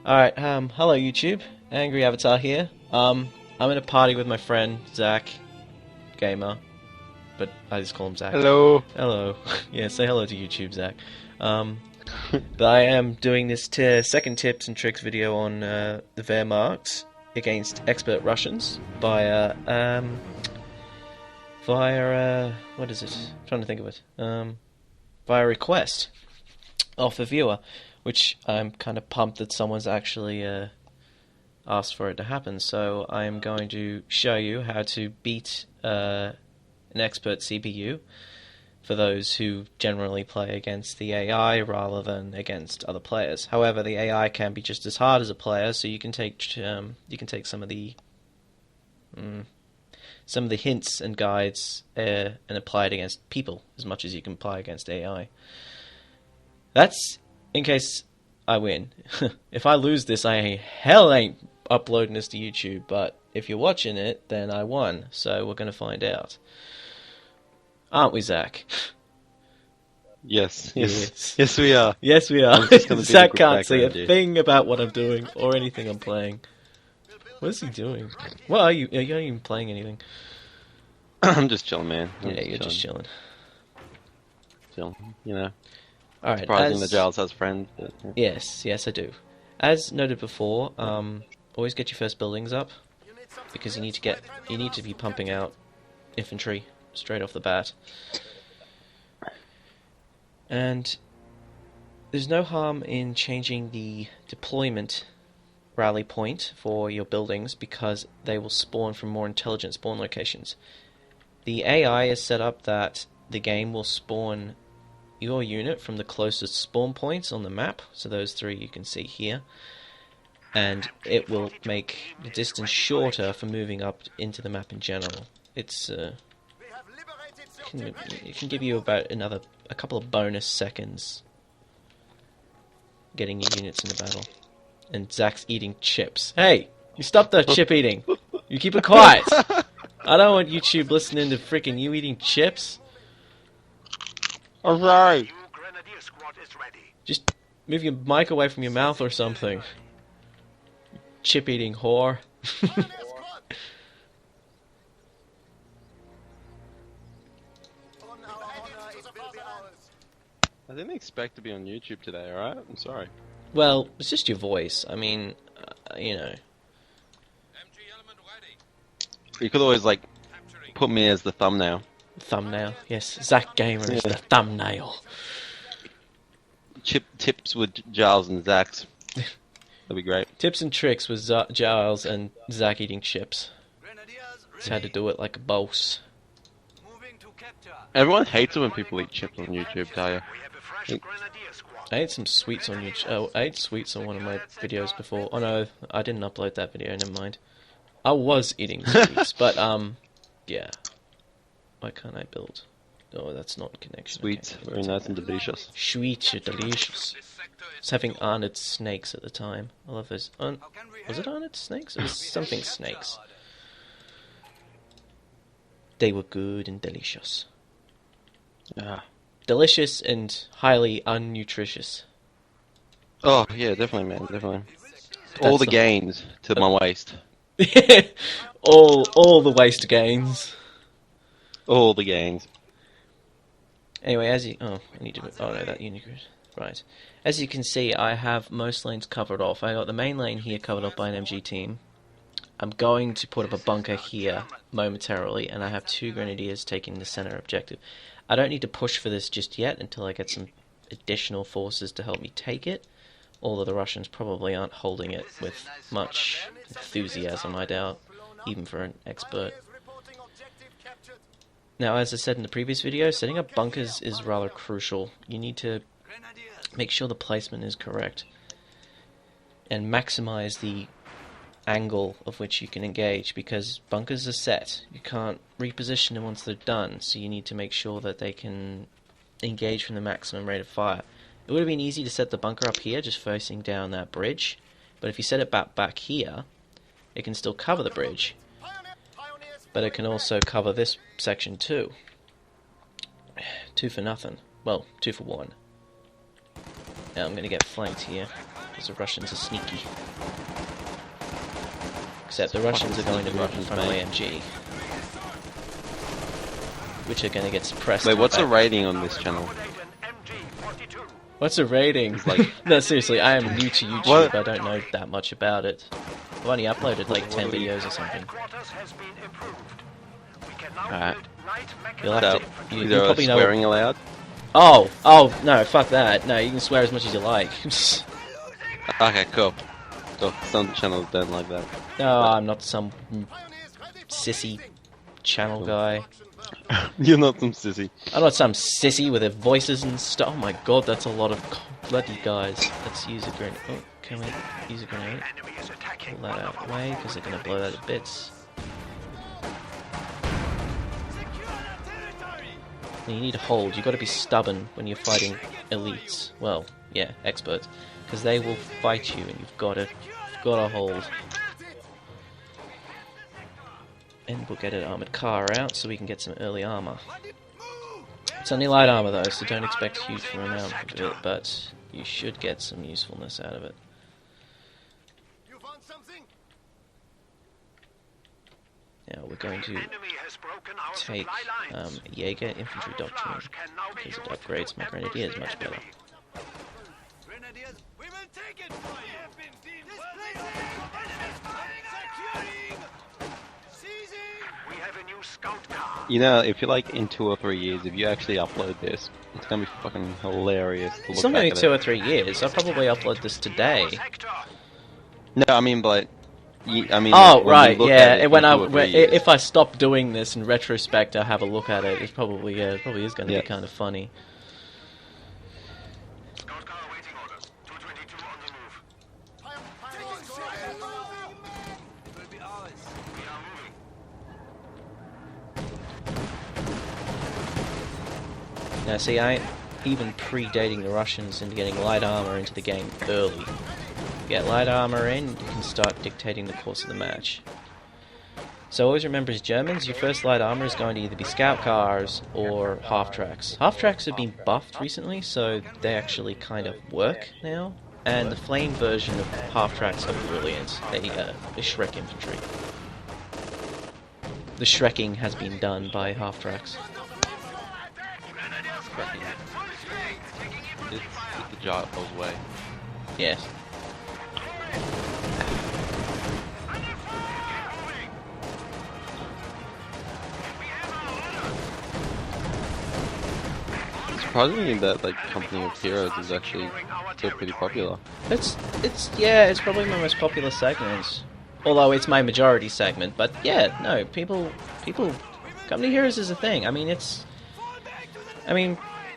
Alright, hello YouTube, Angry Avatar here. I'm in a party with my friend, Zach, gamer, but I just call him Zach. Hello. Hello. Yeah, say hello to YouTube, Zach. But I am doing this second tips and tricks video on the Wehrmacht against expert Russians via, what is it? I'm trying to think of it. Via request off a viewer, which I'm kind of pumped that someone's actually asked for it to happen. So I am going to show you how to beat an expert CPU for those who generally play against the AI rather than against other players. However, the AI can be just as hard as a player, so you can take some of the hints and guides and apply it against people as much as you can apply against AI. That's in case I win. If I lose this, I hell ain't uploading this to YouTube, but if you're watching it, then I won, so we're going to find out. Aren't we, Zach? Yes, Yes. yes, we are. Yes, we are. Gonna Zach quick can't see a background, thing about what I'm doing or anything I'm playing. What is he doing? What are you? Are you not even playing anything? I'm just chilling, man. Yeah, you're just chilling. Chilling, you know. Alright, Surprising that Giles has friends. But, yeah. Yes, I do. As noted before, always get your first buildings up because you need to be pumping out infantry straight off the bat. And there's no harm in changing the deployment rally point for your buildings because they will spawn from more intelligent spawn locations. The AI is set up that the game will spawn your unit from the closest spawn points on the map, so those three you can see here, and it will make the distance shorter for moving up into the map in general. It's it can give you about a couple of bonus seconds getting your units in the battle. And Zach's eating chips. Hey, you stop the chip eating. You keep it quiet. I don't want YouTube listening to freaking you eating chips. I'm sorry. Just move your mic away from your mouth or something. Chip eating whore. I didn't expect to be on YouTube today, alright? I'm sorry. Well, it's just your voice. I mean, you know. You could always, like, put me as the thumbnail. Thumbnail, yes. Zach Gamer is the thumbnail. Tips with Giles and Zach's. That'd be great. Tips and tricks with Giles and Zach eating chips. Just had to do it like a boss. Everyone hates it when people eat chips on YouTube, tell you. I ate some sweets on YouTube. Oh, I ate sweets on one of my videos before. Oh no, I didn't upload that video, never mind. I was eating sweets, but yeah. Why can't I build? Oh, that's not connection. Sweets, okay, very nice and delicious. Sweets are delicious. I was having Arnott's snakes at the time. I love those. Was it Arnott's snakes? It was something snakes. They were good and delicious. Ah. Delicious and highly unnutritious. Oh, yeah, definitely, man, definitely. All the gains to my waist. all the waste gains. All the gains. Anyway, I need to. Oh no, that Unicron. Right. As you can see, I have most lanes covered off. I got the main lane here covered off by an MG team. I'm going to put up a bunker here momentarily, and I have 2 grenadiers taking the center objective. I don't need to push for this just yet until I get some additional forces to help me take it. Although the Russians probably aren't holding it with much enthusiasm, I doubt, even for an expert. Now, as I said in the previous video, setting up bunkers is rather crucial. You need to make sure the placement is correct and maximize the angle of which you can engage, because bunkers are set. You can't reposition them once they're done, so you need to make sure that they can engage from the maximum rate of fire. It would have been easy to set the bunker up here, just facing down that bridge, but if you set it back here, it can still cover the bridge, but it can also cover this section too. 2 for nothing. Well, 2 for 1. Now I'm going to get flanked here. because the Russians are sneaky. Except the Russians are going to move in front of AMG, which are going to get suppressed. Wait, what's the rating on this channel? What's the rating? Like... No, seriously, I am new to YouTube. What? I don't know that much about it. I've only uploaded like 10 videos or something. Alright. You'll have to. You probably swearing allowed? Oh, no, fuck that. No, you can swear as much as you like. Okay, cool. Cool. Some channels don't like that. No, I'm not some sissy channel guy. You're not some sissy. I'm not some sissy with their voices and stuff. Oh my god, that's a lot of bloody guys. Let's use a grenade. Oh, can we use a grenade? Pull that out of the way, because they're going to blow that to bits. And you need to hold. You've got to be stubborn when you're fighting elites. Well, yeah, experts. Because they will fight you, and you've got to hold. And we'll get an armoured car out so we can get some early armour. It's only light armour though, so don't expect a huge amount of it, but you should get some usefulness out of it. Now we're going to take Jaeger Infantry Doctrine, because it upgrades my Grenadiers much better. You know, if you're like in 2 or 3 years, if you actually upload this, it's gonna be fucking hilarious to look It's not back only at 2 it. or 3 years. I'll probably upload this today. No, I mean, but... I mean, Oh, when you right, look yeah. at it When in 2 or 3 years. if I stop doing this in retrospect, I have a look at it. It's probably it probably is going to be kind of funny. Now, see, I even predating the Russians into getting light armor into the game early. Get light armor in, you can start dictating the course of the match. So always remember, as Germans, your first light armor is going to either be scout cars or half-tracks. Half-tracks have been buffed recently, so they actually kind of work now. And the flame version of half-tracks are brilliant. They Shrek infantry. The Shrekking has been done by half-tracks. It's the job goes away. Yes. Surprisingly, that like Company of Heroes is actually still pretty popular. It's probably my most popular segment. Although it's my majority segment, but yeah, no, people Company Heroes is a thing.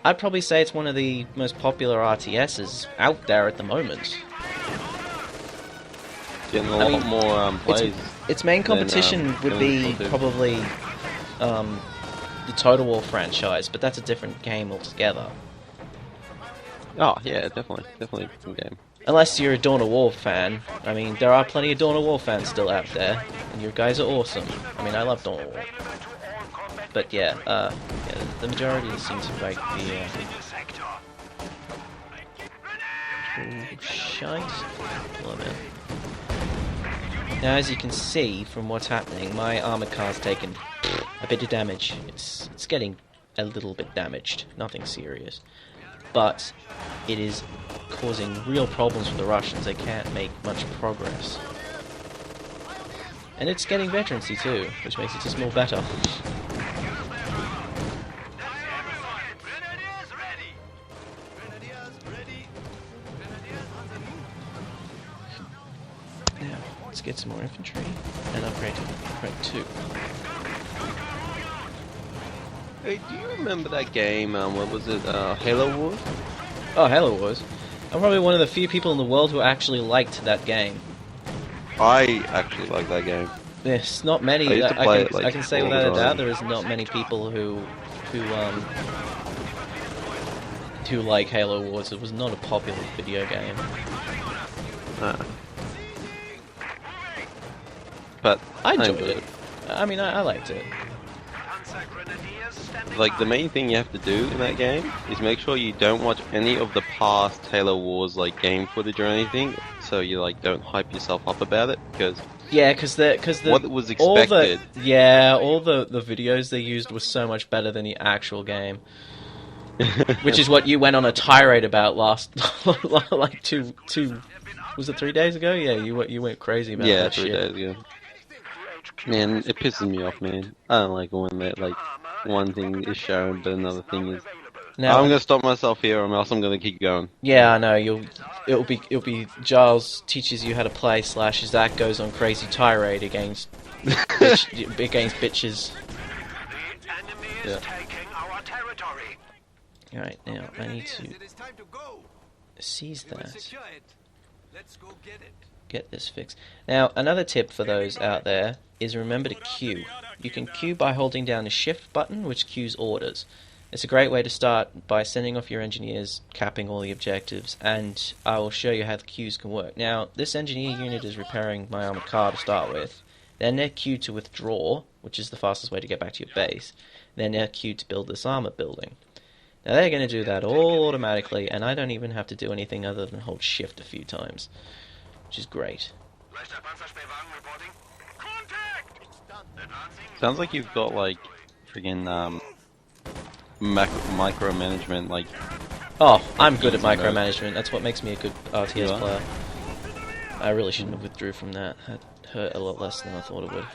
I'd probably say it's one of the most popular RTSs out there at the moment. Getting a lot more plays. Its main competition would be probably the Total War franchise, but that's a different game altogether. Oh yeah, definitely a different game. Unless you're a Dawn of War fan. I mean, there are plenty of Dawn of War fans still out there, and you guys are awesome. I mean, I love Dawn of War. But yeah, the majority seems to like the shite. Pull him in. Now, as you can see from what's happening, my armored car's taken a bit of damage. It's getting a little bit damaged, nothing serious, but it is causing real problems for the Russians. They can't make much progress, and it's getting veterancy too, which makes it just more better. Now, let's get some more infantry and upgrade to upgrade 2. Hey, do you remember that game? What was it? Halo Wars? Oh, Halo Wars. I'm probably one of the few people in the world who actually liked that game. I actually like that game. There's not many. I used to play it, like, I can say all the without a doubt time. there is not many people who like Halo Wars. It was not a popular video game. But I enjoyed it. I mean, I liked it. Like, the main thing you have to do in that game is make sure you don't watch any of the past Halo Wars like game footage or anything, so you like don't hype yourself up about it because Yeah, because what was expected. All the videos they used was so much better than the actual game. Which is what you went on a tirade about last, like two, was it 3 days ago? Yeah, you went crazy about Yeah, that 3 shit. days ago. Man, it pisses me off, man. I don't like when that like one thing is shown, but another thing is. Now, I'm gonna stop myself here, or else I'm gonna keep going. yeah, I know. It'll be Giles teaches you how to play / Zach goes on crazy tirade against bitches. Yeah. Alright, now I need to seize that. Get this fixed. Now, another tip for those out there is remember to queue. You can queue by holding down the shift button, which queues orders. It's a great way to start by sending off your engineers, capping all the objectives, and I will show you how the queues can work. Now, this engineer unit is repairing my armored car to start with. Then they're queued to withdraw, which is the fastest way to get back to your base. Then they're queued to build this armor building. Now they're going to do that all automatically, and I don't even have to do anything other than hold shift a few times, which is great. Sounds like you've got like friggin' micromanagement, like. Oh, I'm good at micromanagement. That's what makes me a good RTS player. I really shouldn't have withdrew from that. That hurt a lot less than I thought it would.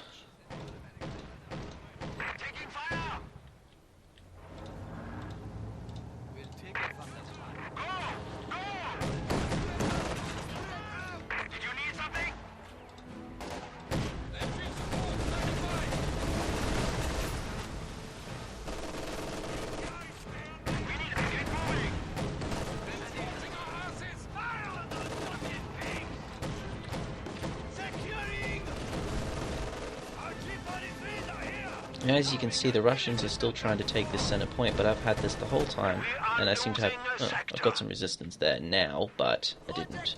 As you can see, the Russians are still trying to take this center point, but I've had this the whole time, and I seem to have... Oh, I've got some resistance there now, but I didn't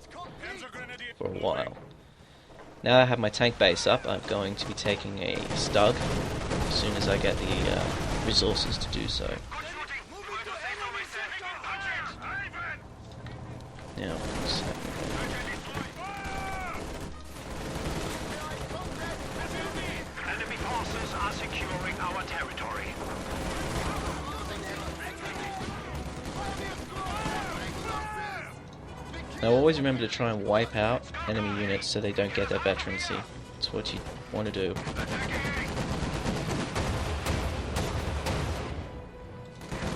for a while. Now I have my tank base up, I'm going to be taking a Stug as soon as I get the resources to do so. Now, now always remember to try and wipe out enemy units so they don't get their veterancy. That's what you want to do.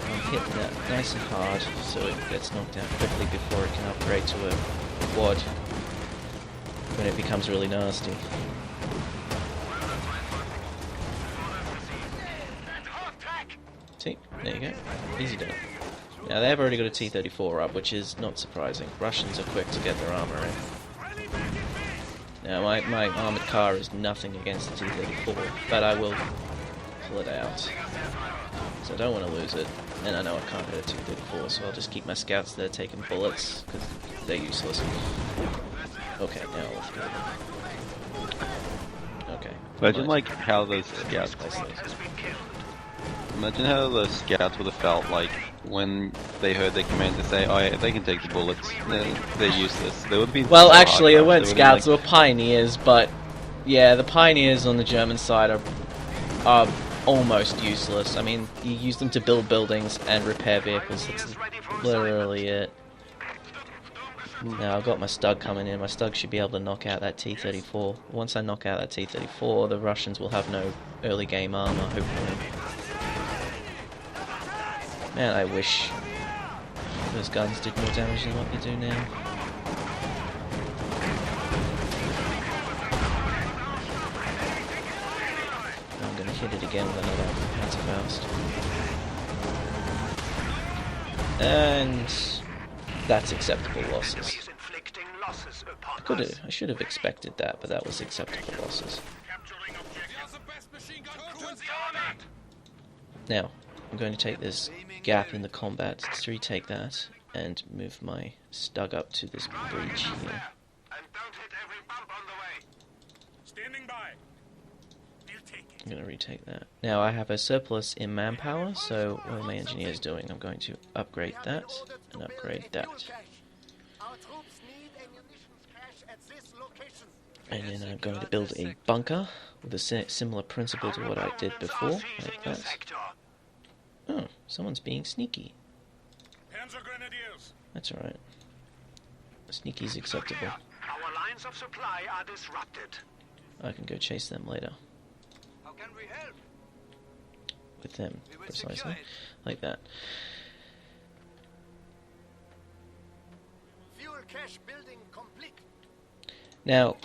I'm hitting that nice and hard so it gets knocked down quickly before it can upgrade to a quad when it becomes really nasty. See, there you go. Easy done. Now they've already got a T-34 up, which is not surprising. Russians are quick to get their armor in. Now my armored car is nothing against the T-34, but I will pull it out. So I don't want to lose it, and I know I can't hit a T-34, so I'll just keep my scouts there taking bullets, because they're useless. Okay, now let's go. Okay. Imagine like how those scouts... Imagine how the scouts would have felt like when they heard their commander say, "Oh yeah, they can take the bullets. They're useless." They would have been. Well, actually, it weren't scouts; they were pioneers. But yeah, the pioneers on the German side are almost useless. I mean, you use them to build buildings and repair vehicles. That's literally it. Now I've got my Stug coming in. My Stug should be able to knock out that T-34. Once I knock out that T-34, the Russians will have no early game armor, hopefully. Man, I wish those guns did more damage than what they do now. I'm gonna hit it again with another Panzerfaust. And that's acceptable losses. I should have expected that, but that was acceptable losses. Now, I'm going to take this gap in the combat to retake that and move my Stug up to this breach here. I'm going to retake that. Now I have a surplus in manpower, so what are my engineers doing? I'm going to upgrade that and upgrade that. And then I'm going to build a bunker with a similar principle to what I did before, like that. Oh, someone's being sneaky. That's alright. Sneaky's acceptable. Our lines of supply are disrupted. I can go chase them later. How can we help? With them, precisely. Like that. Fuel cache building complete. Now,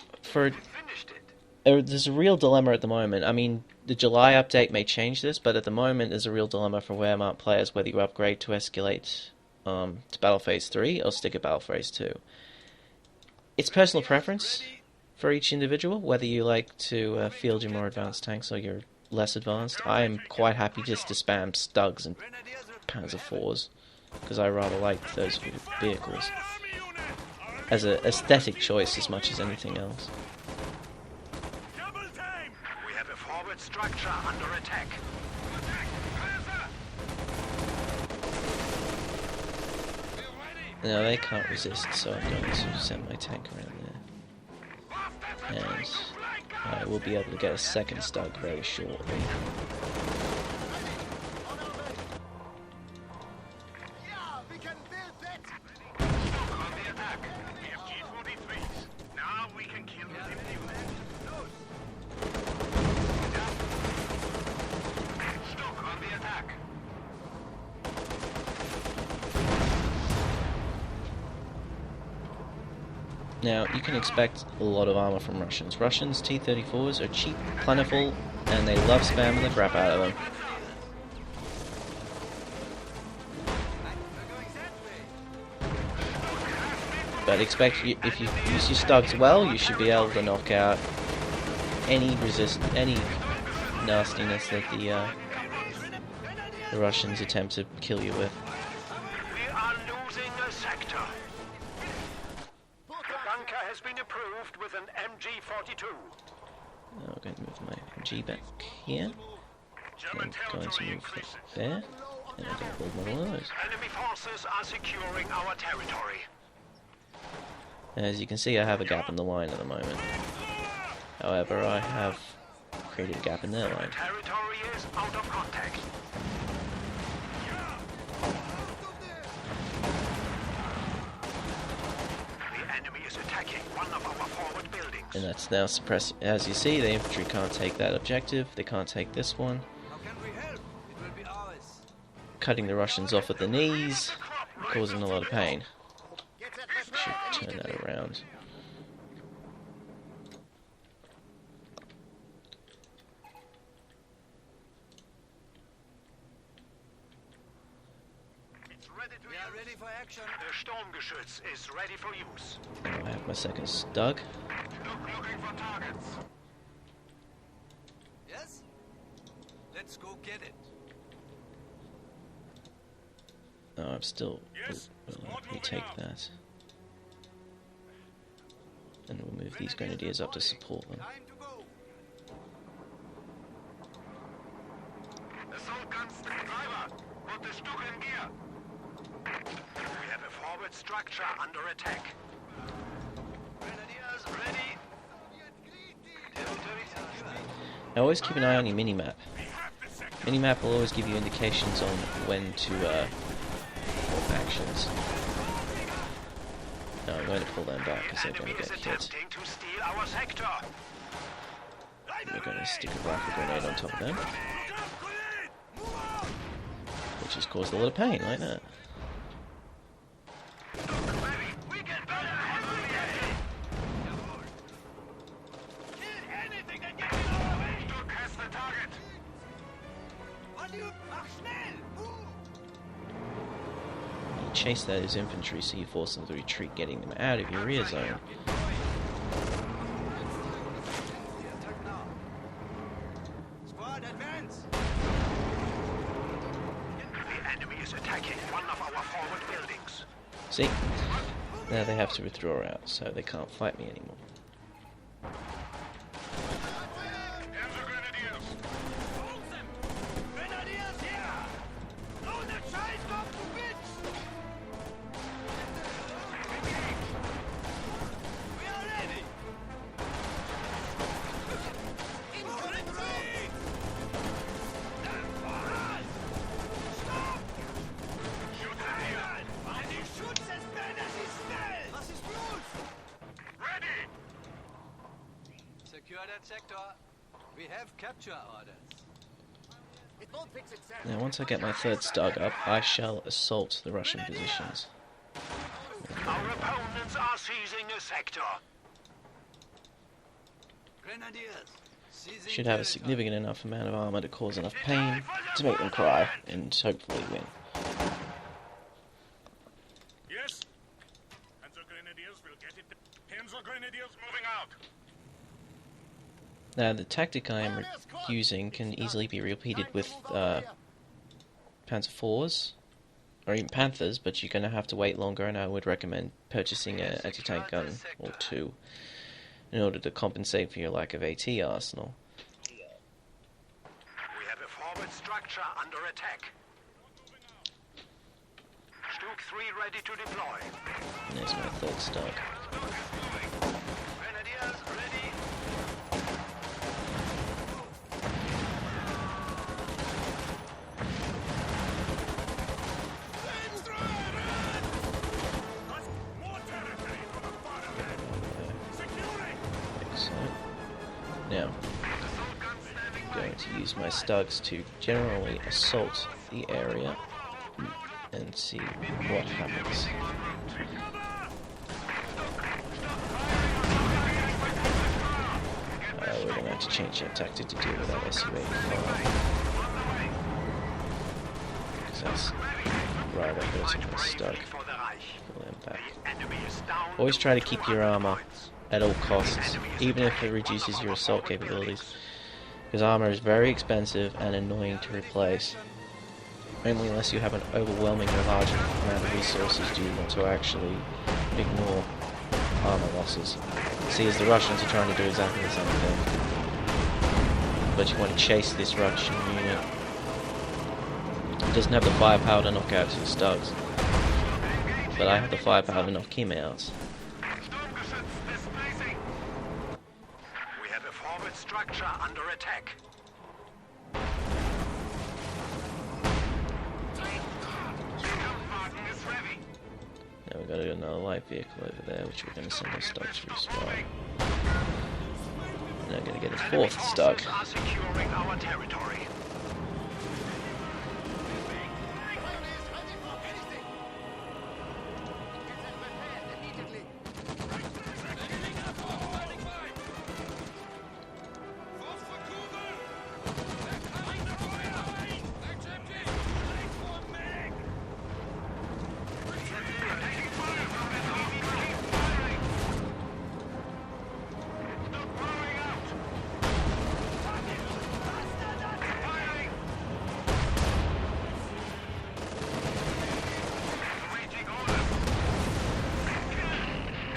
there's a real dilemma at the moment. I mean, the July update may change this, but at the moment there's a real dilemma for Wehrmacht players whether you upgrade to Escalate to Battle Phase 3 or stick at Battle Phase 2. It's personal preference for each individual, whether you like to field your more advanced tanks or your less advanced. I am quite happy just to spam Stugs and Panzer IVs, because I rather like those vehicles as an aesthetic choice as much as anything else. We have a forward structure under attack. Now they can't resist, so I'm going to send my tank around there. And I will be able to get a second Stug very shortly. Now, you can expect a lot of armor from Russians. Russians' T-34s are cheap, plentiful, and they love spamming the crap out of them. But expect, if you use your Stugs well, you should be able to knock out any nastiness that the Russians attempt to kill you with. We are losing a sector. Bunker has been approved with an MG-42. Now I'm going to move my MG back here. I'm going to move that there. And I'm going to build one of those. Enemy forces are securing our territory. As you can see, I have a gap in the line at the moment. However, I have created a gap in their line. Territory is out of contact. The enemy is attacking one of our forward buildings. And that's now suppressed. As you see, the infantry can't take that objective. They can't take this one. How can we help? It will be ours. Cutting the Russians off at the knees, causing a lot of pain. Should turn that around. We are ready for action. The Sturmgeschütz is ready for use. Now I have my second Stug. Looking for targets. Yes? Let's go get it. Oh, I'm still. Let me take that. And we'll move these grenadiers up to support them. Time to go. Assault guns, driver. Put the Stug in gear. We have a forward structure under attack. Grenadiers ready. Now always keep an eye on your minimap. Minimap will always give you indications on when to form actions. No, I'm going to pull them back because they're going to get hit. We're going to stick a rifle grenade on top of them, which has caused a lot of pain, like that. You chase that as infantry, so you force them to retreat, getting them out of your rear zone. Squad, advance! The enemy is attacking one of our forward buildings. See? Now they have to withdraw out, so they can't fight me anymore. Secure that sector. We have capture orders. It won't fix itself. Now, once I get my third Stug up, I shall assault the Russian positions. Our opponents are seizing a sector. Grenadiers. Seizing Should have a territory. significant enough amount of armor to cause enough pain to make them cry, and hopefully win. Yes. Panzer Grenadiers will get it. Panzer Grenadiers moving out. Now, the tactic I am using can easily be repeated with Panzer IVs, or even Panthers, but you're going to have to wait longer, and I would recommend purchasing an anti-tank gun or two in order to compensate for your lack of AT arsenal. We have a forward structure under attack. Stuk 3 ready to deploy. And there's my third Stug. Grenadiers ready. More territory for the fire. Securing. Excellent. Now, Assault guns standing I'm by. going to use my Stugs to generally assault the area and see what happens. We're going to have to change that tactic to deal with that Su-85. Because that's rather hurting my Stug. For the Reich. Pull them back. The enemy is down. Always try to keep your 200 armor points. at all costs, even if it reduces your assault capabilities. Because armor is very expensive and annoying to replace. Only unless you have an overwhelmingly large amount of resources do you want to actually ignore armor losses. See, as the Russians are trying to do exactly the same thing. But you want to chase this Russian unit. It doesn't have the firepower to knock out 2 Stugs. But I have the firepower to knock him out. Sturmgeschütz displacing. We have a forward structure under attack. Kampfwagen is ready. Now we've got another light vehicle over there, which we're going to send our Stugs to as well. And I'm going to get a Enemy 4th Stug. forces are securing our territory.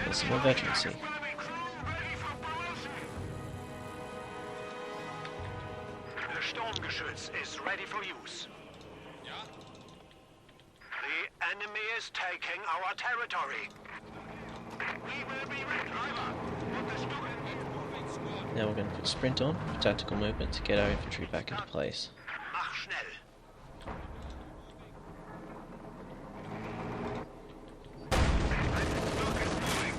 There's some more veterancy. The Sturmgeschütz is ready for use. The enemy is taking our territory. We will be ready. Now we're going to put Sprint on for tactical movement to get our infantry back into place. Mach schnell.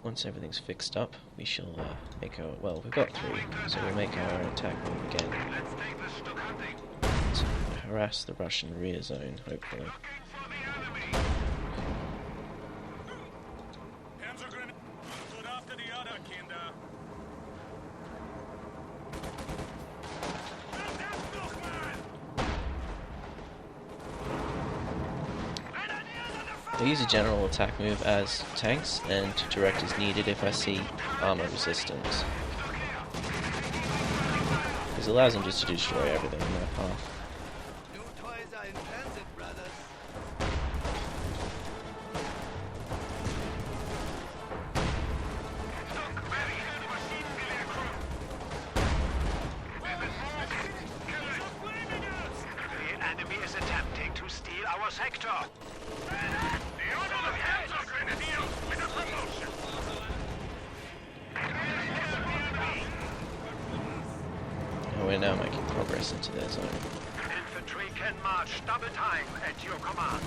Once everything's fixed up, we shall make our... well, we've got 3, so we'll make our attack move again Let's take the Stuck hunting. to harass the Russian rear zone, hopefully. Looking for the enemy. Panzer Grenadier. Good after the other, Kinder. I use a general attack move as tanks and to direct as needed if I see armor resistance. This allows them just to destroy everything in their path. New toys are in transit, brothers. The enemy is attempting to steal our sector. The order of Panzer Grenadiers with a promotion. And we're now making progress into their zone. Infantry can march double time at your command.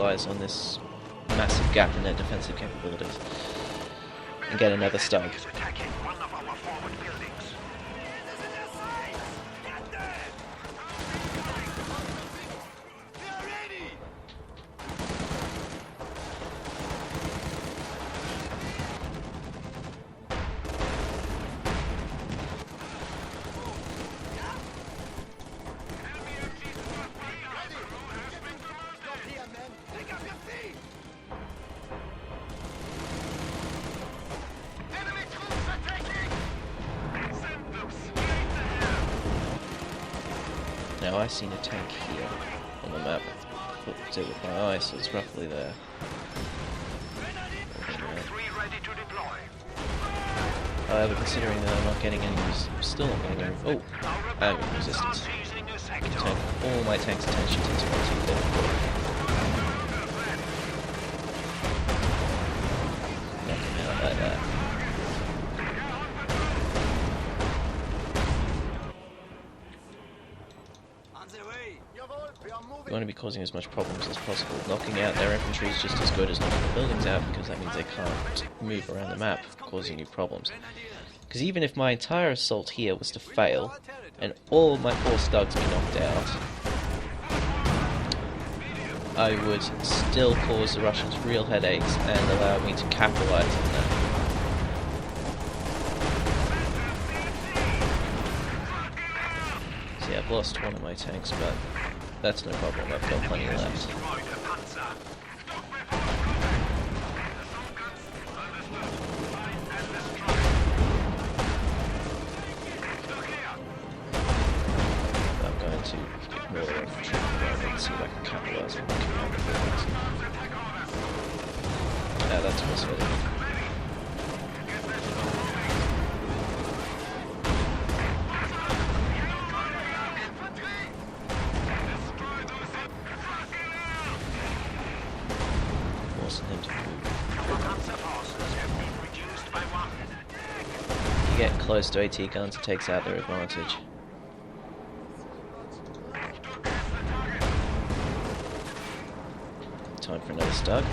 capitalize on this massive gap in their defensive capabilities and get another stug. Is attacking one of our forward buildings. Now I seen a tank here on the map. Looked it with my eye, so it's roughly there. Three ready to deploy. However, considering that I'm not getting any, still not getting any. Oh, and resistance. Seizing a sector. Take all my tank's attention to 2 there. Knock him out like that. On the way. You want to be causing as much problems as possible. Knocking out their infantry is just as good as knocking the buildings out, because that means they can't move around the map, causing you problems. Because even if my entire assault here was to fail, and all of my 4 stugs be knocked out, I would still cause the Russians real headaches and allow me to capitalize on that. See, I've lost one of my tanks, but that's no problem, I've got plenty left. Destroyed a panzer. I'm going to ignore the infantry for the moment and see if I can capitalize on knocking out the buildings. That's also it. Forcing him to move. Panzer forces have been reduced by 1. If you get close to AT guns, it takes out their advantage. Time for another stug.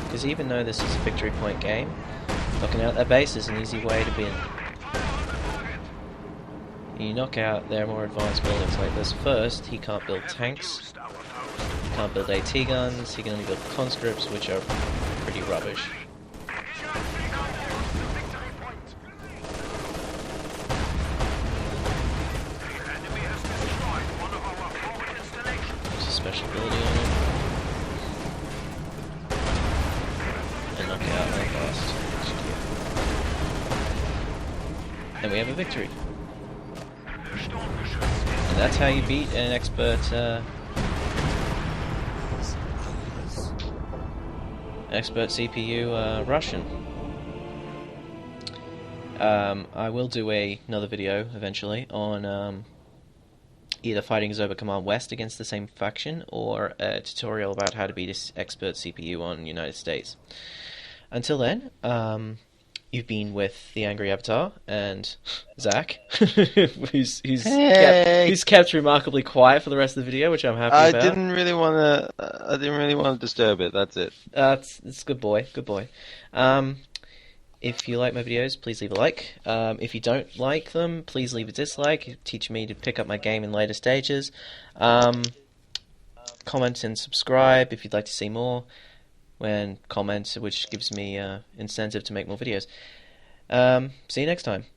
Because even though this is a victory point game, knocking out their base is an easy way to be in. You knock out their more advanced buildings like this first, he can't build tanks, he can't build AT guns, he can only build conscripts, which are pretty rubbish. There's a special ability on it. And knock it out very fast. And we have a victory. And that's how you beat an expert CPU Russian. I will do another video eventually on either fighting Zoba Command West against the same faction, or a tutorial about how to beat this expert CPU on United States. Until then, you've been with the Angry Avatar and Zach, who's kept remarkably quiet for the rest of the video, which I'm happy about. I didn't really want to disturb it. That's it. It's good boy, good boy. If you like my videos, please leave a like. If you don't like them, please leave a dislike. It teaches me to pick up my game in later stages. Comment and subscribe if you'd like to see more. When comment, which gives me incentive to make more videos. See you next time.